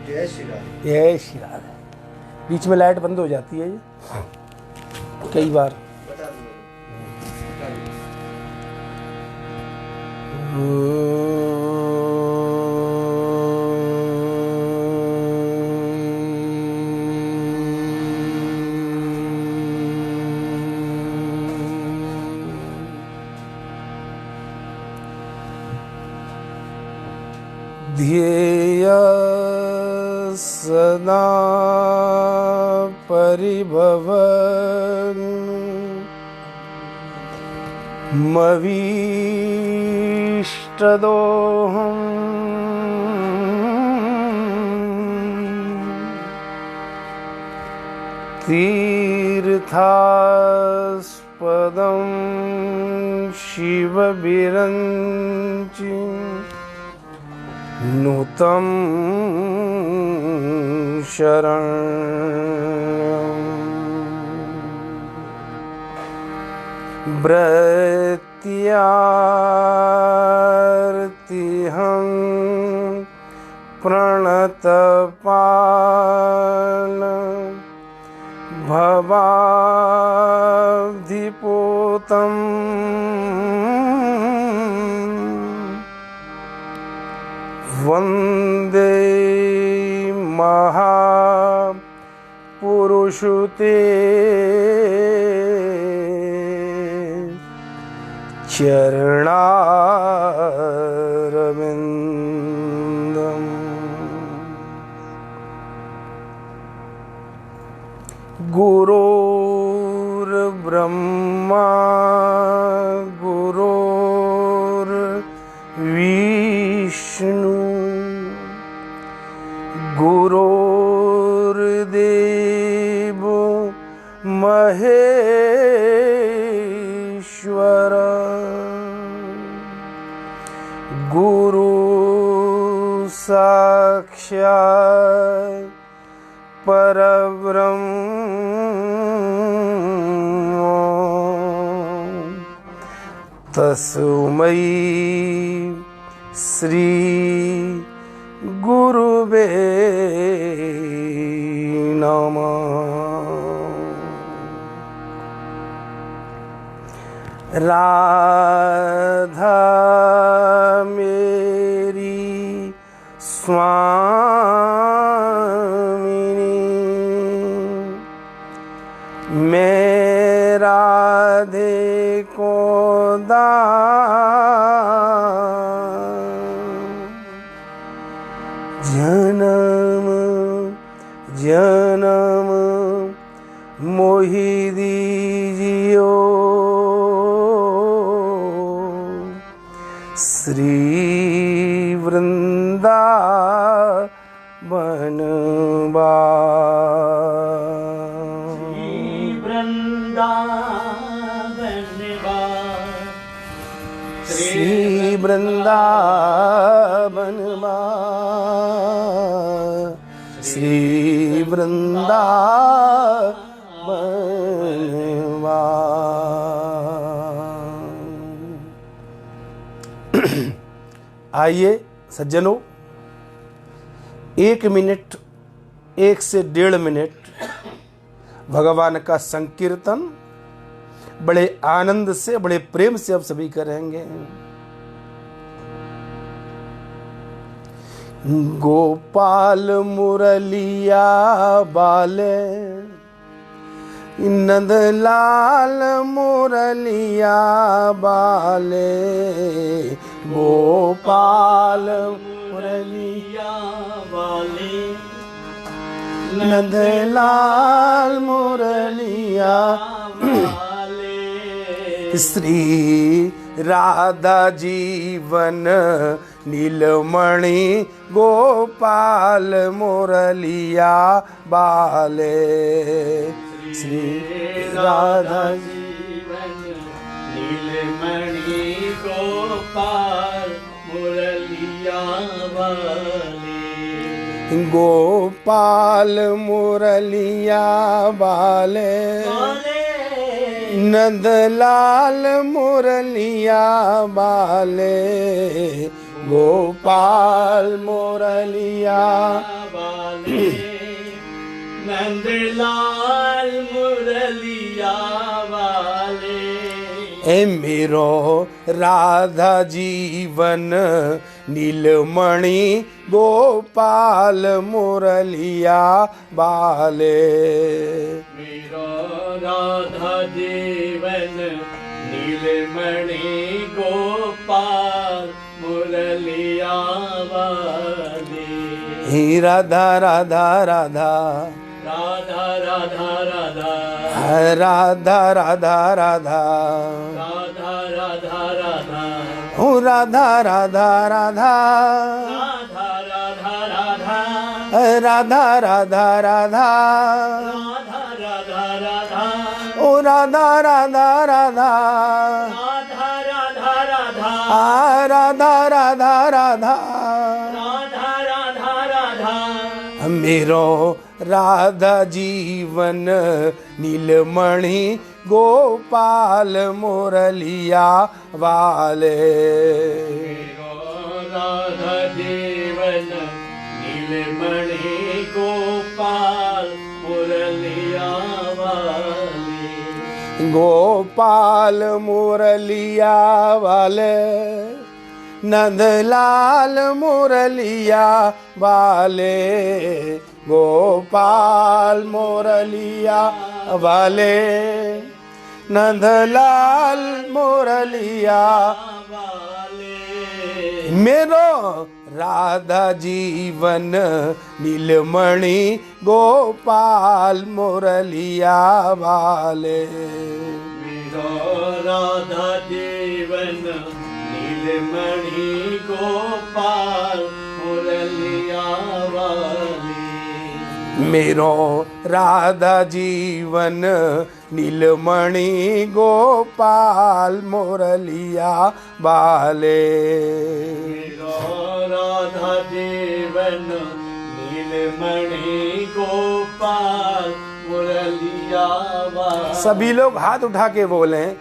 जय श्री राधे। जय श्री राधे। बीच में लाइट बंद हो जाती है ये कई बार। बता दो। ध्येय सदा परिभवन मवीष्टदोहम् तीर्थास्पदं शिवविरञ्चि नूतं शरणं भृत्यार्तिहं प्रणतपाल भवाब्धिपोतं वन्दे महापुरुषु ते चरणारविन्दम्। गुरुर्ब्रह्मा गुरुर्विष्णु गुरुर्देवो महेश्वर गुरु साक्षात् परब्रह्म तस्मै श्री गुरुवे नमः। राधा मेरी स्वामिनी मैं राधे को जन्म जन्म मोहि दीजियो श्री वृंदावन श्री वृंदावन श्री वृंदावन। आइए सज्जनों, 1 मिनट 1 से 1.5 मिनट भगवान का संकीर्तन बड़े आनंद से बड़े प्रेम से अब सभी करेंगे। गोपाल मुरलिया बाले नंदलाल मुरलिया बाले गोपाल मुरलिया बाले नंदलाल मुरलिया श्री राधा जीवन नीलमणि गोपाल मुरलिया बाले श्री राधा जीवन नीलमणि गोपाल मुरलिया बाले गोपाल मुरलिया बाले नंदलाल मुरलिया बाले गोपाल मुरलिया वाले, नंदलाल मुरलिया वाले। ए मेरो राधा जीवन नीलमणि गोपाल मुरलिया बाले। मेरो राधा जीवन नीलमणि गोपाल मुरलिया वाले। ही राधा राधा राधा राधा राधा राधा राधा राधा राधा राधा राधा राधा हो राधा राधा राधा राधा राधा राधा राधा राधा राधा राधा राधा राधा ओ राधा राधा राधा राधा राधा राधा राधा राधा राधा राधा राधा राधा। मेरो राधा जीवन नीलमणि गोपाल मुरलिया वाले। राधा जीवन नीलमणि गोपाल मुरलिया वाले। गोपाल मुरलिया वाले, नंदलाल मुरलिया वाले। गोपाल मुरलिया वाले, नंदलाल मुरलिया वाले। मेरो राधा जीवन नीलमणि गोपाल मुरलिया वाले। मेरो राधा जीवन नीलमणि गोपाल मुरलिया वाले। मेरो राधा जीवन नीलमणि गोपाल मुरलिया वाले। मेरो राधा जीवन नीलमणि गोपाल मुरलिया वाले। सभी लोग हाथ उठा के बोलें,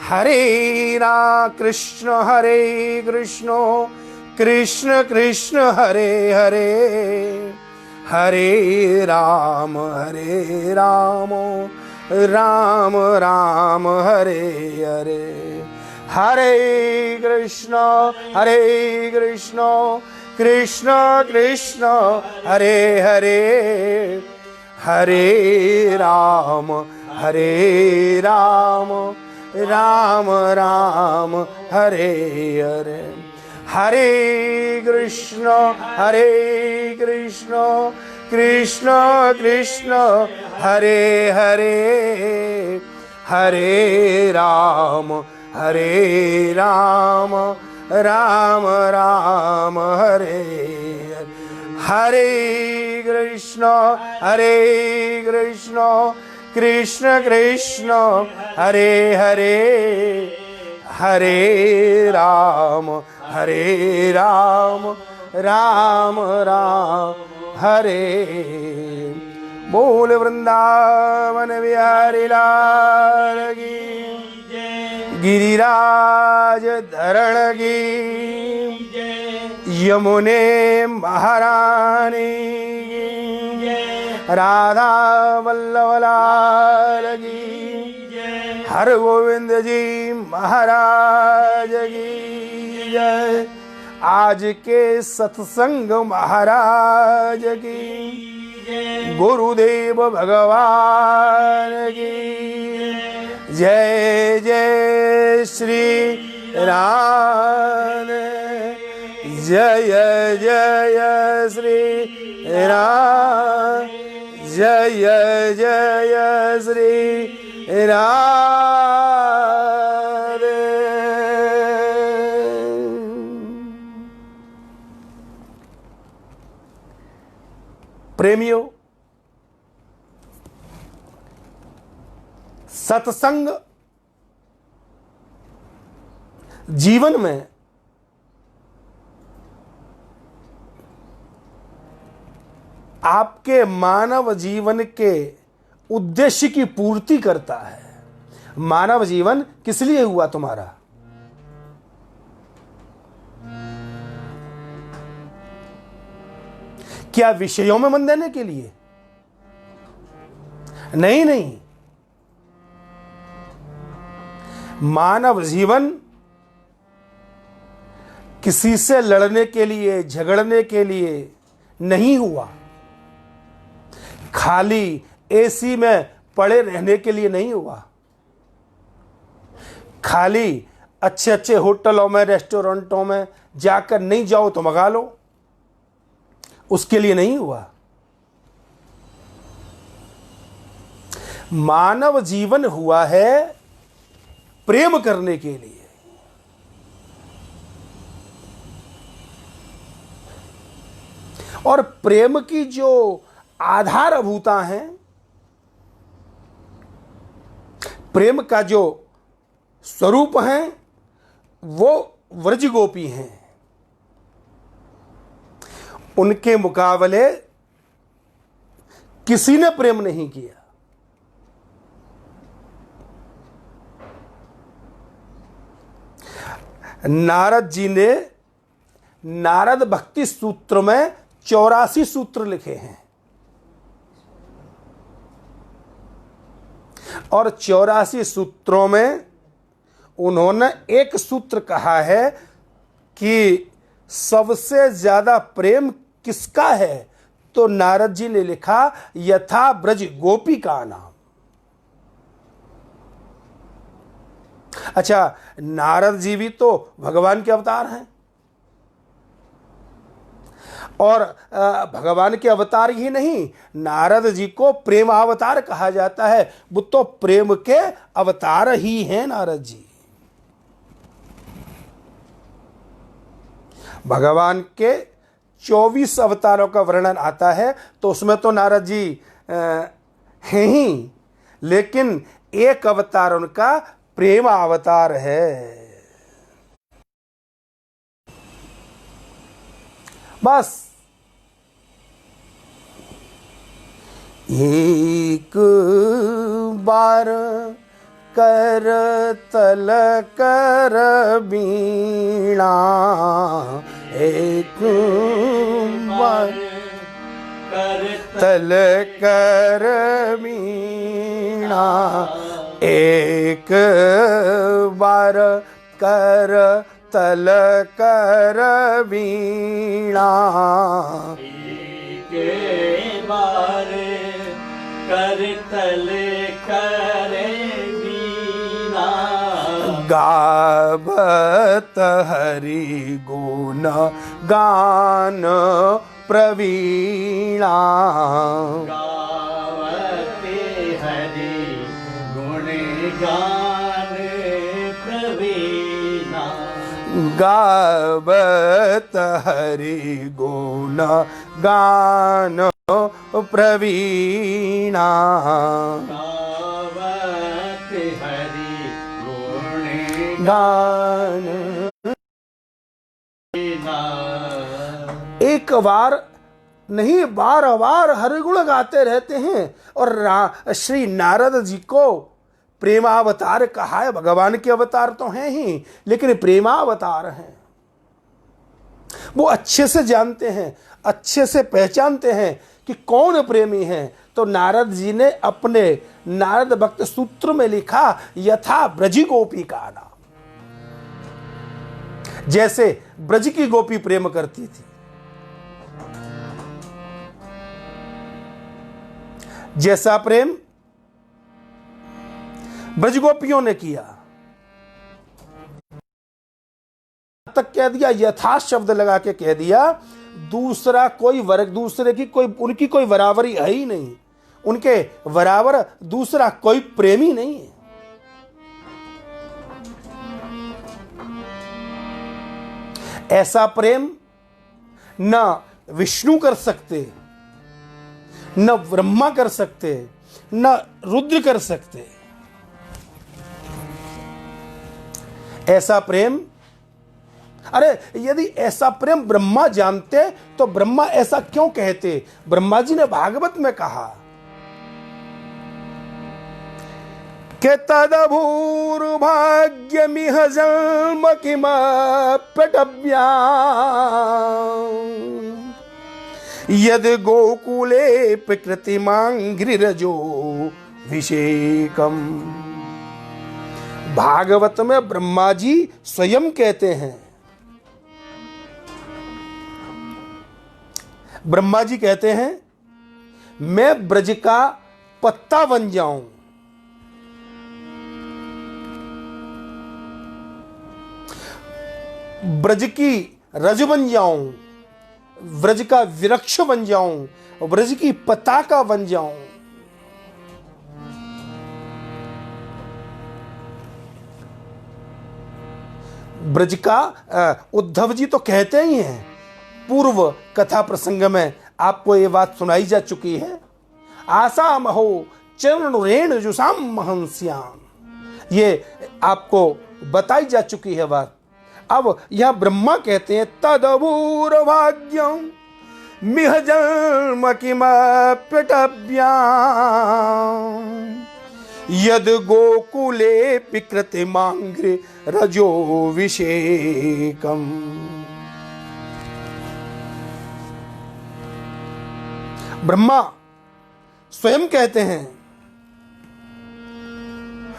हरे राम कृष्ण हरे कृष्ण कृष्ण कृष्ण हरे हरे, हरे राम राम राम हरे हरे। हरे कृष्ण कृष्ण कृष्ण हरे हरे, हरे राम राम राम हरे हरे। हरे कृष्ण कृष्ण कृष्ण हरे हरे, हरे राम राम राम हरे हरे। हरे कृष्ण कृष्ण कृष्ण हरे हरे, हरे राम राम राम हरे। बोल वृंदावन बिहारी लाल की, गिरिराज धरण की, यमुने महारानी की, राधा वल्लभ लाल की, हर गोविंद जी महाराज की जय। आज के सत्संग महाराज की, गुरुदेव भगवान की जय। जय श्री राम, जय जय श्री राम, जय जय श्री राधे। प्रेमियों, सत्संग जीवन में आपके मानव जीवन के उद्देश्य की पूर्ति करता है। मानव जीवन किस लिए हुआ तुम्हारा? क्या विषयों में मन देने के लिए? नहीं नहीं, मानव जीवन किसी से लड़ने के लिए, झगड़ने के लिए नहीं हुआ, खाली एसी में पड़े रहने के लिए नहीं हुआ, खाली अच्छे अच्छे होटलों में, रेस्टोरेंटों में जाकर नहीं जाओ तो मंगा लो, उसके लिए नहीं हुआ। मानव जीवन हुआ है प्रेम करने के लिए। और प्रेम की जो आधारभूता हैं, प्रेम का जो स्वरूप है, वो व्रज गोपी हैं। उनके मुकाबले किसी ने प्रेम नहीं किया। नारद जी ने नारद भक्ति सूत्र में 84 सूत्र लिखे हैं, और 84 सूत्रों में उन्होंने एक सूत्र कहा है कि सबसे ज्यादा प्रेम किसका है, तो नारद जी ने लिखा यथा ब्रज गोपी का नाम। अच्छा, नारद जी भी तो भगवान के अवतार हैं, और भगवान के अवतार ही नहीं, नारद जी को प्रेम अवतार कहा जाता है। वो तो प्रेम के अवतार ही हैं नारद जी। भगवान के 24 अवतारों का वर्णन आता है, तो उसमें तो नारद जी हैं ही, लेकिन एक अवतार उनका प्रेम अवतार है। बस एक बार कर तल कर बीणा, एक बार कर तल कर बीणा, एक बार कर तल कर बीणा, के बार कर तल करे बीना, गावत हरि गुण गान प्रवीणा, गावते हरि गुण गान प्रवीणा, गावत हरि गुण गान प्रवीणा, गावत हरि गुण गान। गाना। एक बार नहीं, बार बार हरिगुण गाते रहते हैं। और श्री नारद जी को प्रेमावतार कहा है। भगवान के अवतार तो हैं ही, लेकिन प्रेमावतार हैं। वो अच्छे से जानते हैं, अच्छे से पहचानते हैं कि कौन प्रेमी है। तो नारद जी ने अपने नारद भक्त सूत्र में लिखा, यथा ब्रजी गोपी का नाम। जैसे ब्रज की गोपी प्रेम करती थी, जैसा प्रेम ब्रज गोपियों ने किया, तक कह दिया, यथा शब्द लगा के कह दिया, दूसरा कोई वर्ग, दूसरे की कोई, उनकी कोई बराबरी है ही नहीं। उनके बराबर दूसरा कोई प्रेमी नहीं है। ऐसा प्रेम न विष्णु कर सकते, न ब्रह्मा कर सकते, न रुद्र कर सकते। ऐसा प्रेम, अरे यदि ऐसा प्रेम ब्रह्मा जानते तो ब्रह्मा ऐसा क्यों कहते। ब्रह्मा जी ने भागवत में कहा कि तदभूर्भाग्यमिह जन्म किमप्यटव्या, यद गोकुले प्रकृतिमांग्रिरजो विषेकम। भागवत में ब्रह्मा जी स्वयं कहते हैं, ब्रह्मा जी कहते हैं मैं ब्रज का पत्ता बन जाऊं, ब्रज की रज बन जाऊं, ब्रज का वृक्ष बन जाऊं, ब्रज की पताका बन जाऊं। ब्रज का उद्धव जी तो कहते ही हैं, पूर्व कथा प्रसंग में आपको ये बात सुनाई जा चुकी है, आशा महो चरण रेण जुसाम महंस्याम, ये आपको बताई जा चुकी है बात। अब यह ब्रह्मा कहते हैं तदभूर भाग्यम मिह जन्म किमप्यटव्याम यद गोकुले पिकृतिमांग्रे रजो विषेकम। ब्रह्मा स्वयं कहते हैं।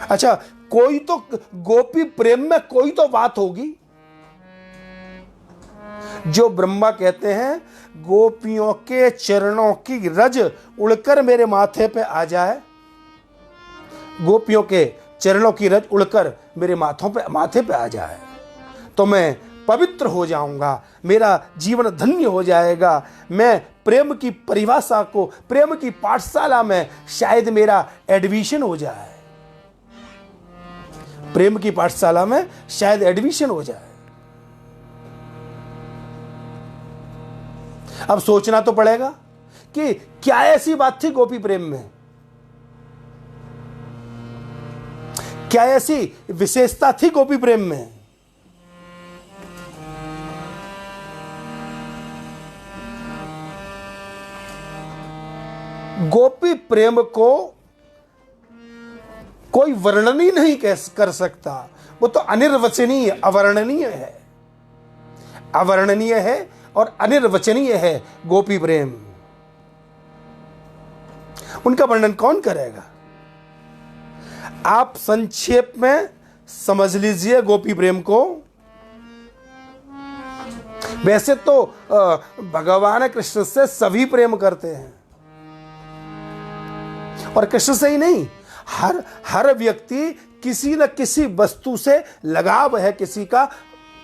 अच्छा, कोई तो गोपी प्रेम में कोई तो बात होगी जो ब्रह्मा कहते हैं गोपियों के चरणों की रज उड़कर मेरे माथे पे आ जाए, गोपियों के चरणों की रज उड़कर मेरे माथे पे आ जाए तो मैं पवित्र हो जाऊंगा, मेरा जीवन धन्य हो जाएगा। मैं प्रेम की परिभाषा को, प्रेम की पाठशाला में शायद मेरा एडमिशन हो जाए, प्रेम की पाठशाला में शायद एडमिशन हो जाए। अब सोचना तो पड़ेगा कि क्या ऐसी बात थी गोपी प्रेम में, क्या ऐसी विशेषता थी गोपी प्रेम में। गोपी प्रेम को कोई वर्णन ही नहीं कर सकता, वो तो अनिर्वचनीय, अवर्णनीय है, अवर्णनीय है और अनिर्वचनीय है गोपी प्रेम। उनका वर्णन कौन करेगा। आप संक्षेप में समझ लीजिए गोपी प्रेम को। वैसे तो भगवान कृष्ण से सभी प्रेम करते हैं, और कृष्ण से ही नहीं, हर व्यक्ति किसी न किसी वस्तु से लगाव है, किसी का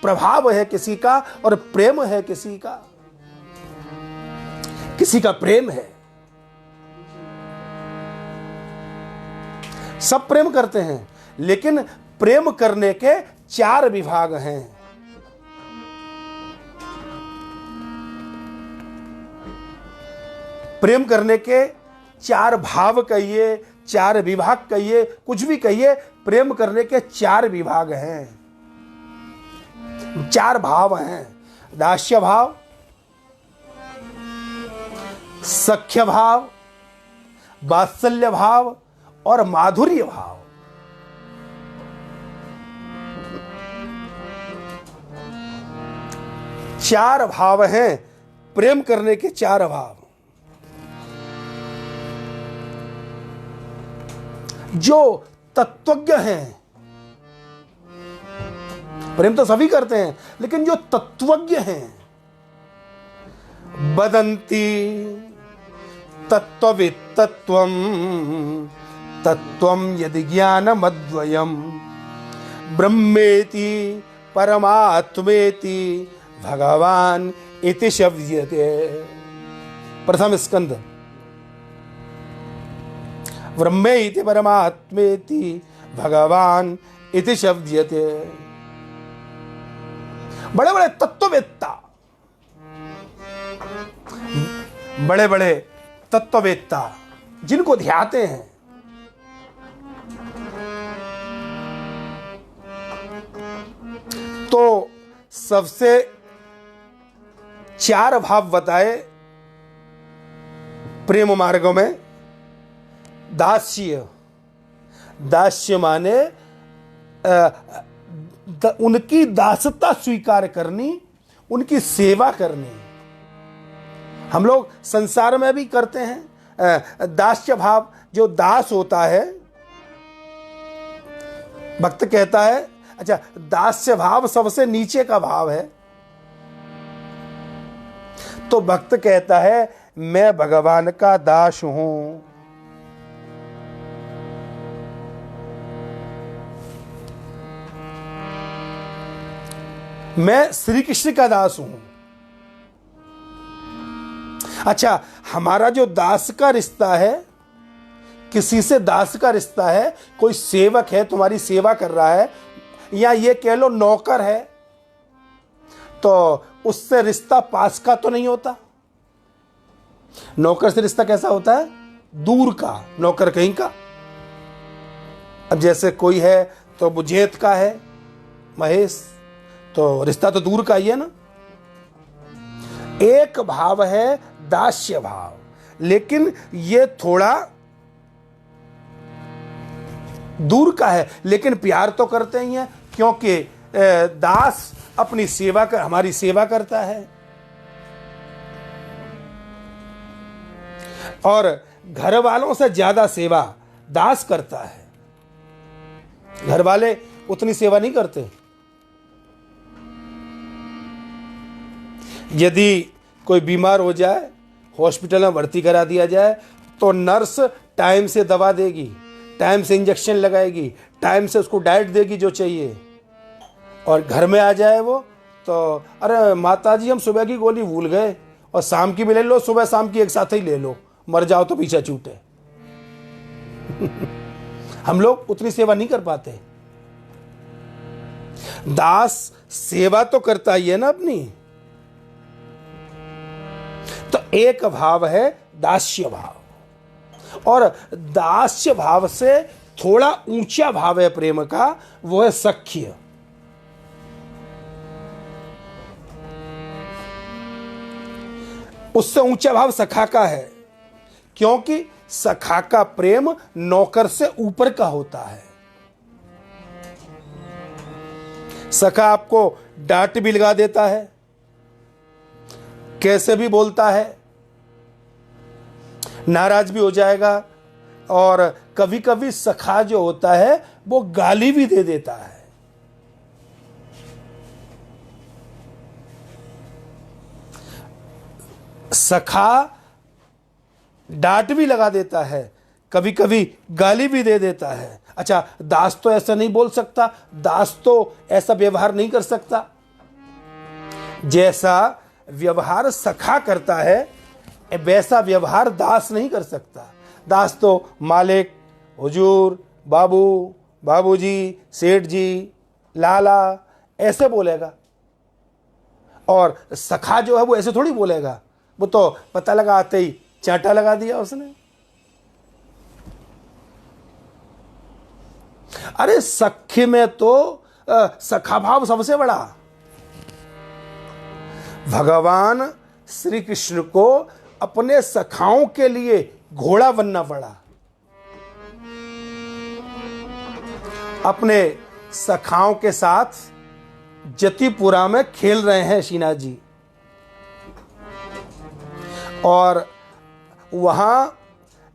प्रभाव है किसी का, और प्रेम है किसी का, किसी का प्रेम है। सब प्रेम करते हैं, लेकिन प्रेम करने के 4 विभाग हैं। प्रेम करने के 4 भाव कहिए, 4 विभाग कहिए, कुछ भी कहिए, प्रेम करने के 4 विभाग हैं, 4 भाव हैं। दास्य भाव, सख्य भाव, वात्सल्य भाव और माधुर्य भाव। चार भाव हैं प्रेम करने के, 4 भाव। जो तत्वज्ञ हैं, प्रेम तो सभी करते हैं, लेकिन जो तत्वज्ञ हैं, वदन्ति तत्त्ववित्तत्वं तत्त्वं यदि ज्ञानमद्वयं ब्रह्मेति परमात्मेति भगवान इति शब्दयते। प्रथम स्कंद। ब्रह्मेति परमात्मेति भगवान इति शब्दयते। बड़े बड़े तत्ववेत्ता, बड़े बड़े तत्ववेत्ता जिनको ध्याते हैं, तो सबसे 4 भाव बताए प्रेम मार्ग में। दास्य, दास्य माने उनकी दासता स्वीकार करनी, उनकी सेवा करनी, हम लोग संसार में भी करते हैं दास्य भाव। जो दास होता है, भक्त कहता है, अच्छा दास्य भाव सबसे नीचे का भाव है, तो भक्त कहता है मैं भगवान का दास हूं। मैं श्री कृष्ण का दास हूं। अच्छा, हमारा जो दास का रिश्ता है, किसी से दास का रिश्ता है, कोई सेवक है तुम्हारी सेवा कर रहा है, या ये कह लो नौकर है, तो उससे रिश्ता पास का तो नहीं होता। नौकर से रिश्ता कैसा होता है? दूर का, नौकर कहीं का। अब जैसे कोई है तो बुझेत का है महेश, तो रिश्ता तो दूर का ही है ना। एक भाव है दास्य भाव, लेकिन ये थोड़ा दूर का है, लेकिन प्यार तो करते ही हैं, क्योंकि दास अपनी सेवा कर, हमारी सेवा करता है। और घर वालों से ज्यादा सेवा दास करता है, घर वाले उतनी सेवा नहीं करते। यदि कोई बीमार हो जाए, हॉस्पिटल में भर्ती करा दिया जाए, तो नर्स टाइम से दवा देगी, टाइम से इंजेक्शन लगाएगी, टाइम से उसको डाइट देगी जो चाहिए। और घर में आ जाए वो तो, अरे माताजी हम सुबह की गोली भूल गए, और शाम की भी ले लो, सुबह शाम की एक साथ ही ले लो, मर जाओ तो पीछा छूटे। हम लोग उतनी सेवा नहीं कर पाते। दास सेवा तो करता ही है ना अपनी। तो एक भाव है दास्य भाव, और दास्य भाव से थोड़ा ऊंचा भाव है प्रेम का, वो है सख्य। उससे ऊंचा भाव सखा का है, क्योंकि सखा का प्रेम नौकर से ऊपर का होता है। सखा आपको डांट भी लगा देता है, कैसे भी बोलता है, नाराज भी हो जाएगा, और कभी कभी सखा जो होता है वो गाली भी दे देता है। सखा डांट भी लगा देता है, कभी कभी गाली भी दे देता है। अच्छा, दास तो ऐसा नहीं बोल सकता, दास तो ऐसा व्यवहार नहीं कर सकता। जैसा व्यवहार सखा करता है, वैसा व्यवहार दास नहीं कर सकता। दास तो मालिक, हुजूर, बाबू, बाबूजी, सेठ जी, लाला ऐसे बोलेगा, और सखा जो है वो ऐसे थोड़ी बोलेगा। वो तो पता लगा आते ही चांटा लगा दिया उसने। अरे सख्य में तो सखा भाव सबसे बड़ा। भगवान श्री कृष्ण को अपने सखाओं के लिए घोड़ा बनना पड़ा। अपने सखाओं के साथ जतिपुरा में खेल रहे हैं शीना जी, और वहां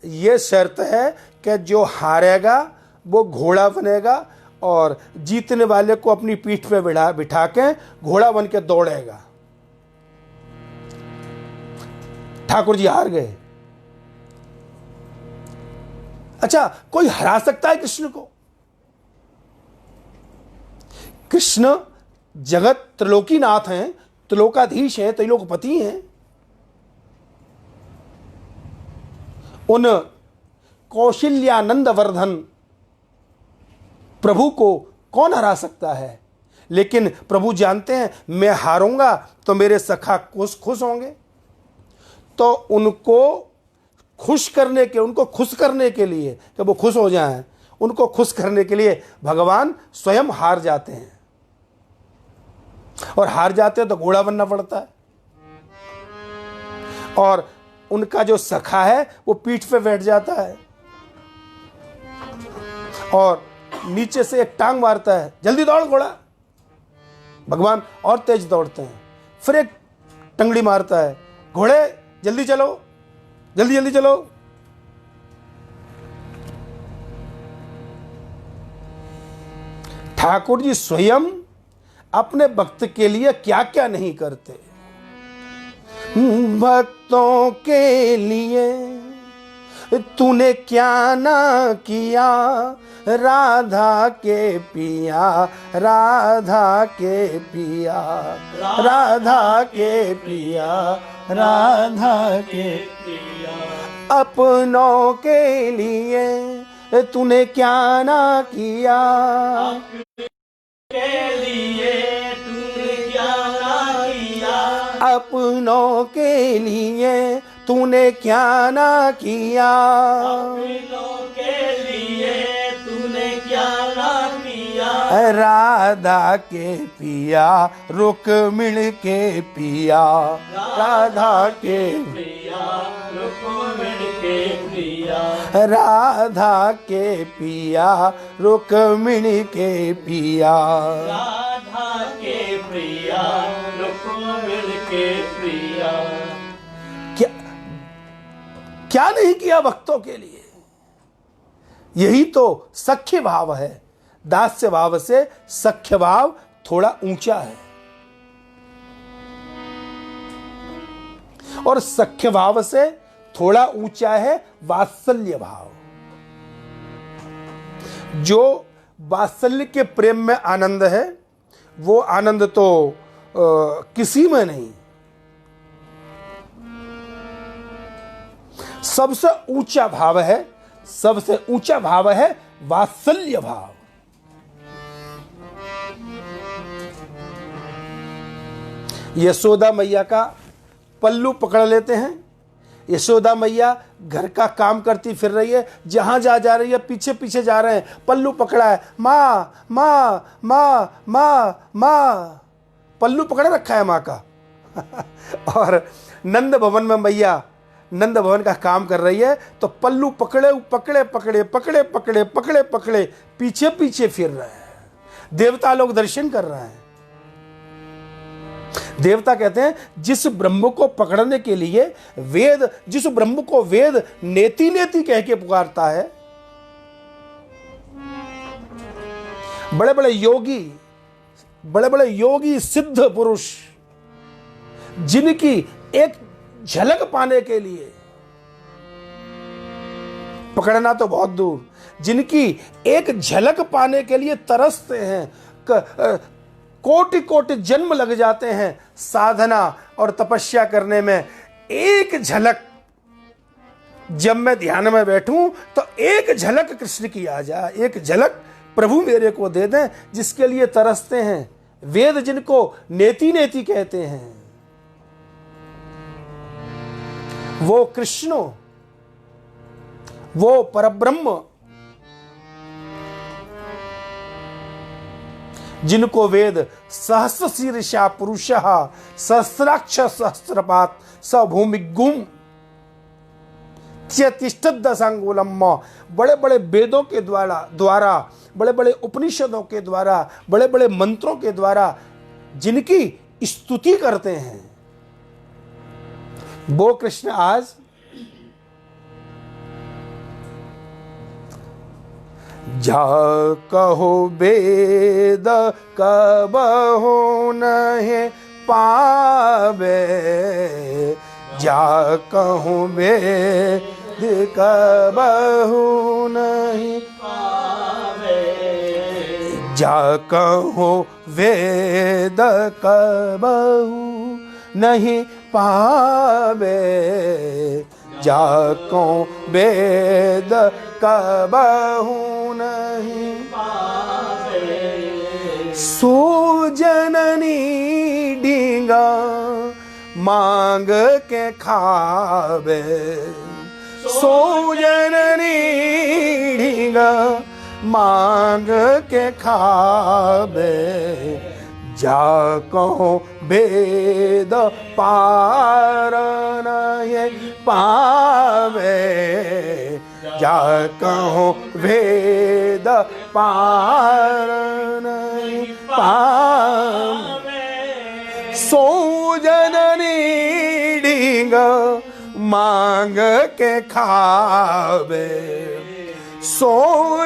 यह शर्त है कि जो हारेगा वो घोड़ा बनेगा, और जीतने वाले को अपनी पीठ पे बिठा के घोड़ा बन के दौड़ेगा। ठाकुर जी हार गए। अच्छा, कोई हरा सकता है कृष्ण को? कृष्ण जगत त्रिलोकीनाथ हैं, त्रिलोकाधीश हैं, त्रिलोकपति हैं। उन कौशल्यानंद वर्धन प्रभु को कौन हरा सकता है? लेकिन प्रभु जानते हैं मैं हारूंगा तो मेरे सखा खुश होंगे, तो उनको खुश करने के, उनको खुश करने के लिए कि वो खुश हो जाएं, उनको खुश करने के लिए भगवान स्वयं हार जाते हैं, और हार जाते हैं तो घोड़ा बनना पड़ता है। और उनका जो सखा है वो पीठ पे बैठ जाता है और नीचे से एक टांग मारता है, जल्दी दौड़ घोड़ा। भगवान और तेज दौड़ते हैं, फिर एक टंगड़ी मारता है, घोड़े जल्दी चलो, जल्दी जल्दी चलो। ठाकुर जी स्वयं अपने भक्त के लिए क्या क्या नहीं करते। भक्तों के लिए तूने क्या ना किया, राधा के पिया, राधा के पिया, राधा के पिया, राधा के पिया। अपनों के लिए तूने क्या ना किया, के लिए तूने क्या ना किया, अपनों के लिए तूने क्या ना किया, अपनों के लिए तूने क्या ना किया, राधा के पिया, रुक्मिणी के पिया, राधा के प्रिया, रुक्मिणी के प्रिया, राधा के पिया, रुक्मिणी के पिया। राधा के प्रिया, रुक्मिणी के प्रिया। क्या क्या नहीं किया भक्तों के लिए? यही तो सख्य भाव है। दास्य भाव से सख्य भाव थोड़ा ऊंचा है, और सख्य भाव से थोड़ा ऊंचा है वात्सल्य भाव। जो वात्सल्य के प्रेम में आनंद है, वो आनंद तो किसी में नहीं। सबसे ऊंचा भाव है, सबसे ऊंचा भाव है वात्सल्य भाव। यशोदा मैया का पल्लू पकड़ लेते हैं। यशोदा मैया घर का काम करती फिर रही है, जहां जा रही है पीछे पीछे जा रहे हैं, पल्लू पकड़ा है, माँ माँ माँ माँ माँ, पल्लू पकड़े रखा है माँ का। और नंद भवन में मैया नंद भवन का काम कर रही है, तो पल्लू पकड़े पकड़े पकड़े पकड़े पकड़े पकड़े पकड़े पीछे पीछे फिर रहे हैं। देवता लोग दर्शन कर रहे हैं। देवता कहते हैं जिस ब्रह्म को पकड़ने के लिए वेद, जिस ब्रह्म को वेद नेति नेति कह के पुकारता है, बड़े बड़े योगी सिद्ध पुरुष, जिनकी एक झलक पाने के लिए, पकड़ना तो बहुत दूर, जिनकी एक झलक पाने के लिए तरसते हैं, कोटि कोटि जन्म लग जाते हैं साधना और तपस्या करने में, एक झलक जब मैं ध्यान में बैठूं तो एक झलक कृष्ण की आ जाए, एक झलक प्रभु मेरे को दे दें, जिसके लिए तरसते हैं। वेद जिनको नेति नेति कहते हैं, वो कृष्ण, वो परब्रह्म, जिनको वेद सहस्र शीर्षा पुरुषः सहस्राक्ष सहस्रपात स भूमिगुम तिष्ठत् दशांगुलम, बड़े बड़े वेदों के द्वारा बड़े बड़े उपनिषदों के द्वारा, बड़े बड़े मंत्रों के द्वारा जिनकी स्तुति करते हैं, वो कृष्ण आज जा कहो वेद कबहु नहीं पावे, जा कहूँ वेद कबहु नहीं पावे, जा कहूँ वेद कबहु नहीं पावे, जा कहूँ वेद कबहु नहीं पावे। सो जननी डींगा मांग के खावे, सो जननी डींगा मांग के खावे, जा कहो वेद पार नहीं पावे, जा कहो वेद पार नहीं पावे, सो जननी डींगा मांग के खावे सो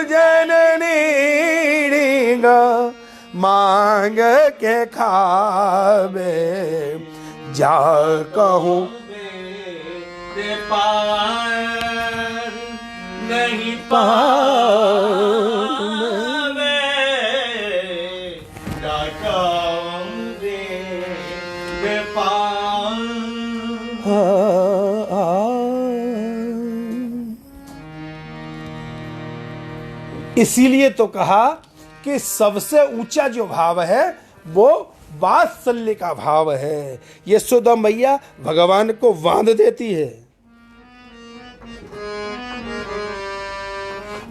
जननी मांग के खावे जा कहूँ पार नहीं पावे डाकाऊंगे बेपार। इसीलिए तो कहा कि सबसे ऊंचा जो भाव है वो वात्सल्य का भाव है। यशोदा मैया भगवान को बांध देती है।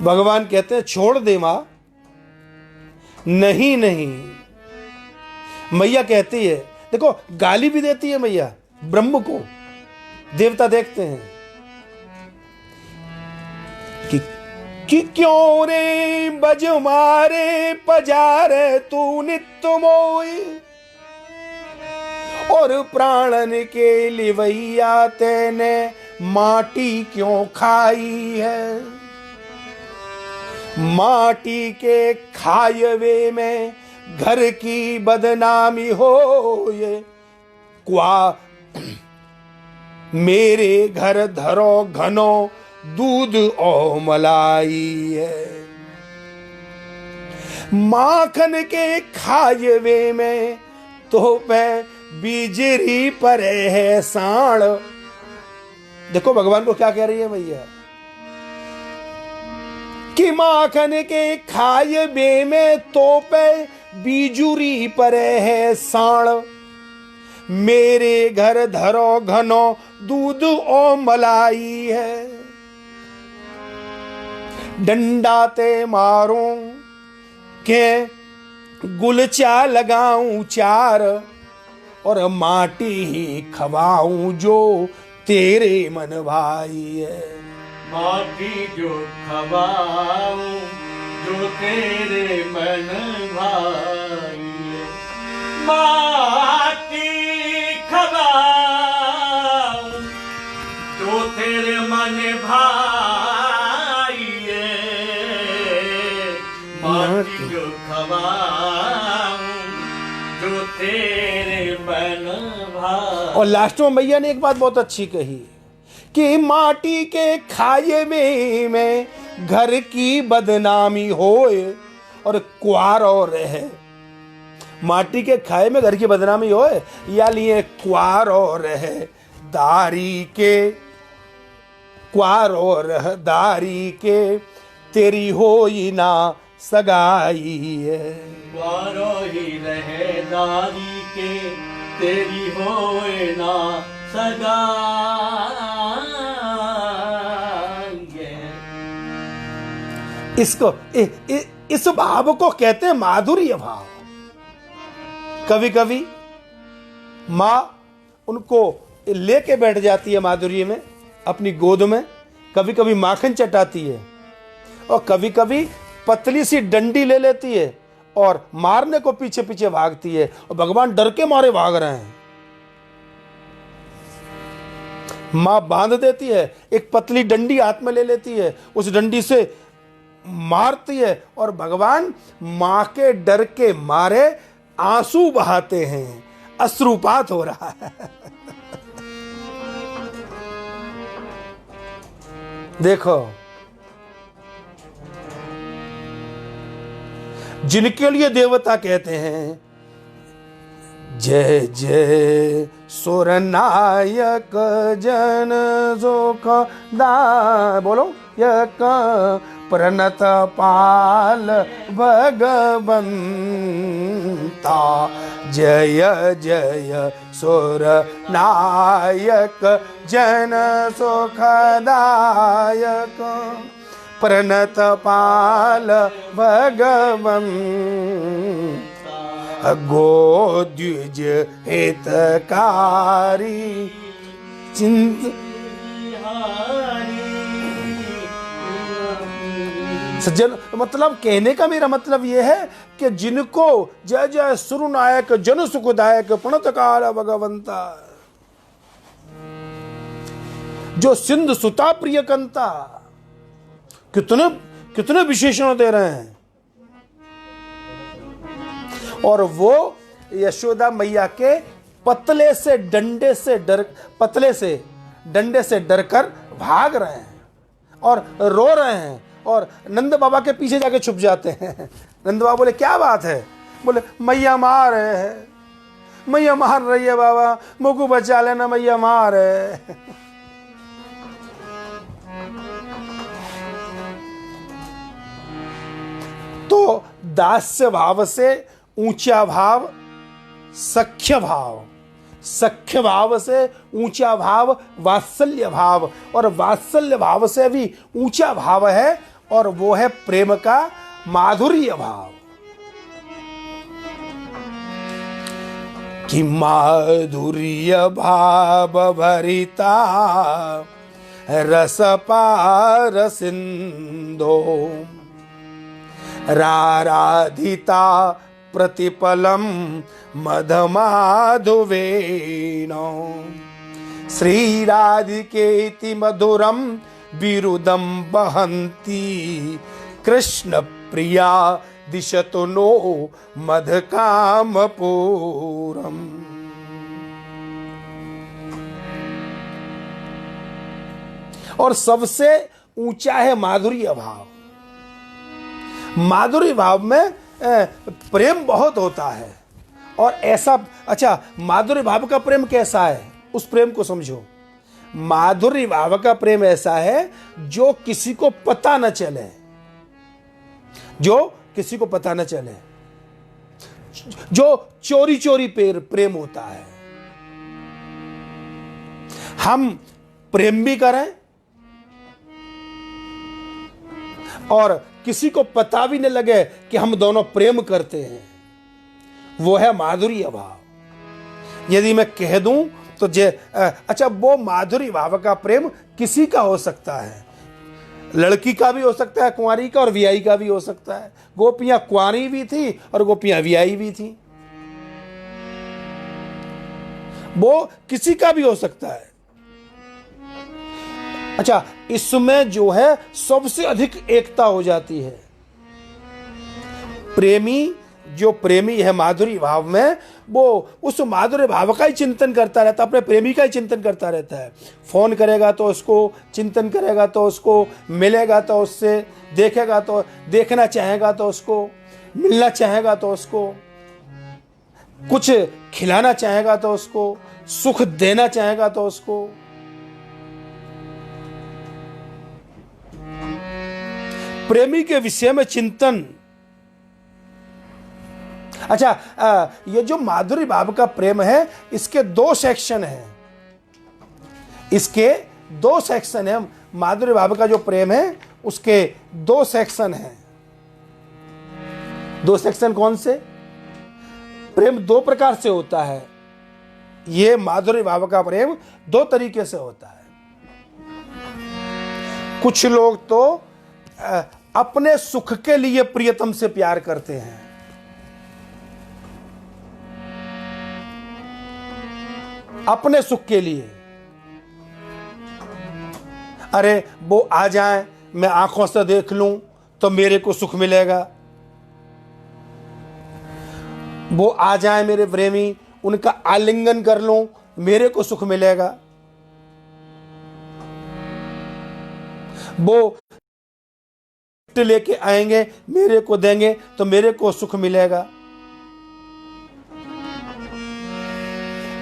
भगवान कहते हैं छोड़ दे मां। नहीं नहीं, मैया कहती है, देखो गाली भी देती है मैया ब्रह्म को। देवता देखते हैं कि क्यों रे बज मारे पजारे तू नित्य मोई और प्राणन के लिवैया तेने माटी क्यों खाई है। माटी के खायवे में घर की बदनामी हो ये क्वा मेरे घर धरो घनो दूध और मलाई है। माखन के खायवे में तो पे बिजरी परे है साण। देखो भगवान को क्या कह रही है मैया कि माखन के खायवे में तो पे बिजुरी परे है साण। मेरे घर धरो घनो दूध और मलाई है। डंडा ते मारूं के गुलचा लगाऊं चार और माटी ही खवाऊं जो तेरे मन भाई है। माटी जो खवाऊं जो तेरे मन भाई है। माटी खवाऊं जो तेरे मन भाई है। माटी जो खवाऊं जो तेरे मन भाई। और लास्ट में मैया ने एक बात बहुत अच्छी कही कि माटी के खाये में घर की बदनामी होए और क्वारो रहे। माटी के खाए में घर की बदनामी होए या लिए क्वारो रहे दारी के क्वारो रह दारी के तेरी होई ना सगाई है। क्वारो ही रहे दारी के तेरी होए ना सगाई है। इसको इस भाव को कहते हैं माधुर्य भाव। कभी कभी माँ उनको लेके बैठ जाती है माधुर्य में अपनी गोद में। कभी कभी माखन चटाती है और कभी कभी पतली सी डंडी ले लेती है और मारने को पीछे पीछे भागती है और भगवान डर के मारे भाग रहे हैं। मां बांध देती है, एक पतली डंडी हाथ में ले लेती है, उस डंडी से मारती है और भगवान मां के डर के मारे आंसू बहाते हैं। अश्रुपात हो रहा है। देखो जिनके लिए देवता कहते हैं जय जय सुरनायक जन जोख दा बोलो यक प्रणत पाल भगवंता जय जय सुरनायक जन सुखदायक प्रणत पाल भगवंता गोद्युज हितकारी चिंत सज्जन। मतलब कहने का मेरा मतलब यह है कि जिनको जय जय सुरनायक जन सुखदायक प्रणतकाल भगवंता जो सिंधु सुता प्रिय कंता, कितने कितने विशेषण दे रहे हैं। और वो यशोदा मैया के पतले से डंडे से डरकर भाग रहे हैं और रो रहे हैं और नंद बाबा के पीछे जाके छुप जाते हैं। नंद बाबा बोले क्या बात है? बोले मैया मार रहे हैं, मैया मार रही है बाबा, मुझको बचा लेना, मैया मार है। तो दास्य भाव से ऊंचा भाव सख्य भाव, सख्य भाव से ऊंचा भाव वात्सल्य भाव, और वात्सल्य भाव से भी ऊंचा भाव है और वो है प्रेम का माधुर्य भाव। कि माधुर्य भाव भरिता रस पार सिंधो राराधिता प्रतिपलम मधमाधुवेन श्रीराधिकेति मधुरम विरुदम बहंती कृष्ण प्रिया दिशतु नो मधकामपूरम। और सबसे ऊंचा है माधुर्य भाव। माधुर्य भाव में प्रेम बहुत होता है। और ऐसा, अच्छा, माधुर्य भाव का प्रेम कैसा है, उस प्रेम को समझो। माधुर्य भाव का प्रेम ऐसा है जो किसी को पता न चले, जो किसी को पता न चले, जो चोरी चोरी प्रेम होता है। हम प्रेम भी करें और किसी को पता भी न लगे कि हम दोनों प्रेम करते हैं, वो है माधुर्य भाव। यदि मैं कह दूं तो अच्छा, वो माधुर्य भाव का प्रेम किसी का हो सकता है, लड़की का भी हो सकता है कुंवारी का, और वियाई का भी हो सकता है। गोपियां कुंवारी भी थी और गोपियां वियाई भी थी, वो किसी का भी हो सकता है। अच्छा, इसमें जो है सबसे अधिक एकता हो जाती है। प्रेमी है माधुर्य भाव में, वो उस माधुर्य भाव का ही चिंतन करता रहता है, अपने प्रेमी का ही चिंतन करता रहता है। फोन करेगा तो उसको चिंतन करेगा, तो उसको मिलेगा तो उससे देखेगा, तो देखना चाहेगा तो उसको मिलना चाहेगा, तो उसको कुछ खिलाना चाहेगा, तो उसको सुख देना चाहेगा, तो उसको प्रेमी के विषय में चिंतन। अच्छा, ये जो माधुर्य भाव का प्रेम है, इसके दो सेक्शन हैं। इसके दो सेक्शन है। माधुर्य भाव का जो प्रेम है उसके दो सेक्शन हैं। दो सेक्शन कौन से? प्रेम दो प्रकार से होता है। ये माधुर्य भाव का प्रेम दो तरीके से होता है। कुछ लोग तो अपने सुख के लिए प्रियतम से प्यार करते हैं। अपने सुख के लिए, अरे वो आ जाए, मैं आंखों से देख लूं तो मेरे को सुख मिलेगा। वो आ जाए मेरे प्रेमी, उनका आलिंगन कर लूं, मेरे को सुख मिलेगा। वो लेके आएंगे, मेरे को देंगे तो मेरे को सुख मिलेगा।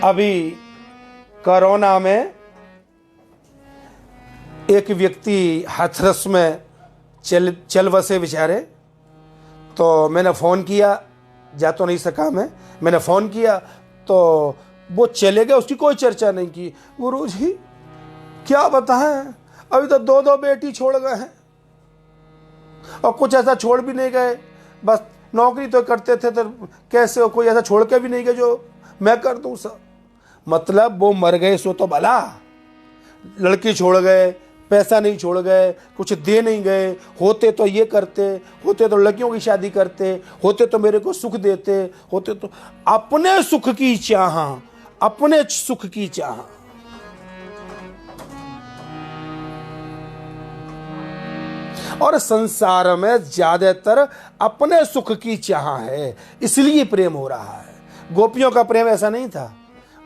अभी कोरोना में एक व्यक्ति हाथरस में चल बसे बेचारे। तो मैंने फ़ोन किया, जा तो नहीं सका मैंने फ़ोन किया तो वो चले गए, उसकी कोई चर्चा नहीं की। गुरुजी क्या बताएं, अभी तो दो बेटी छोड़ गए हैं, और कुछ ऐसा छोड़ भी नहीं गए, बस नौकरी तो करते थे, तो कैसे हो कोई ऐसा छोड़ के भी नहीं गए जो मैं कर दूं सब। मतलब वो मर गए सो तो भला, लड़की छोड़ गए, पैसा नहीं छोड़ गए, कुछ दे नहीं गए। होते तो ये करते, होते तो लड़कियों की शादी करते, होते तो मेरे को सुख देते, होते तो अपने सुख की चाह, अपने सुख की चाह। और संसार में ज्यादातर अपने सुख की चाह है, इसलिए प्रेम हो रहा है। गोपियों का प्रेम ऐसा नहीं था।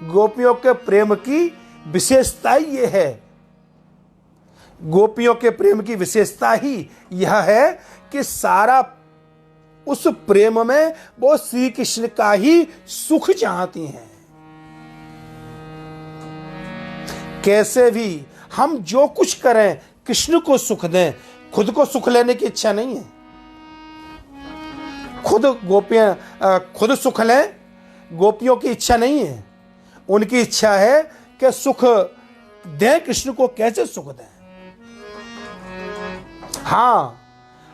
गोपियों के प्रेम की विशेषता ये है, गोपियों के प्रेम की विशेषता ही यह है कि सारा उस प्रेम में वो श्री कृष्ण का ही सुख चाहती हैं। कैसे भी हम जो कुछ करें कृष्ण को सुख दें, खुद को सुख लेने की इच्छा नहीं है। खुद गोपियां खुद सुख लें, गोपियों की इच्छा नहीं है। उनकी इच्छा है कि सुख दें, कृष्ण को कैसे सुख दें। हाँ,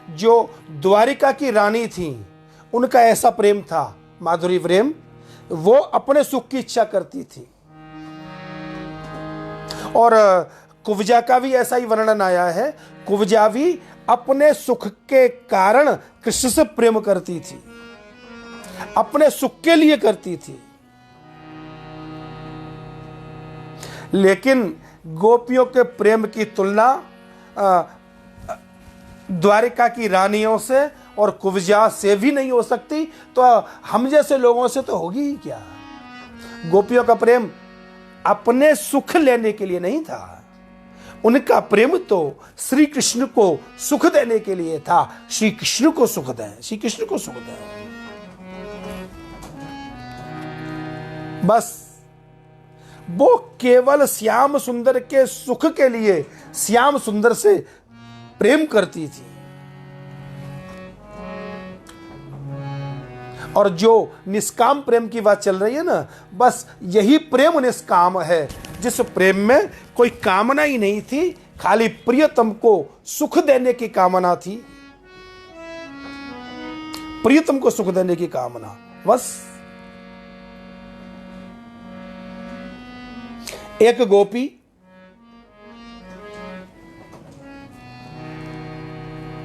जो द्वारिका की रानी थी उनका ऐसा प्रेम था, माधुरी प्रेम, वो अपने सुख की इच्छा करती थी। और कुब्जा का भी ऐसा ही वर्णन आया है। कुब्जा भी अपने सुख के कारण कृष्ण से प्रेम करती थी, अपने सुख के लिए करती थी। लेकिन गोपियों के प्रेम की तुलना द्वारिका की रानियों से और कुब्जा से भी नहीं हो सकती, तो हम जैसे लोगों से तो होगी ही क्या। गोपियों का प्रेम अपने सुख लेने के लिए नहीं था, उनका प्रेम तो श्री कृष्ण को सुख देने के लिए था। श्री कृष्ण को सुख दें, श्री कृष्ण को सुख दें, बस। वो केवल श्याम सुंदर के सुख के लिए श्याम सुंदर से प्रेम करती थी। और जो निष्काम प्रेम की बात चल रही है ना, बस यही प्रेम निष्काम है, जिस प्रेम में कोई कामना ही नहीं थी, खाली प्रियतम को सुख देने की कामना थी, प्रियतम को सुख देने की कामना, बस। एक गोपी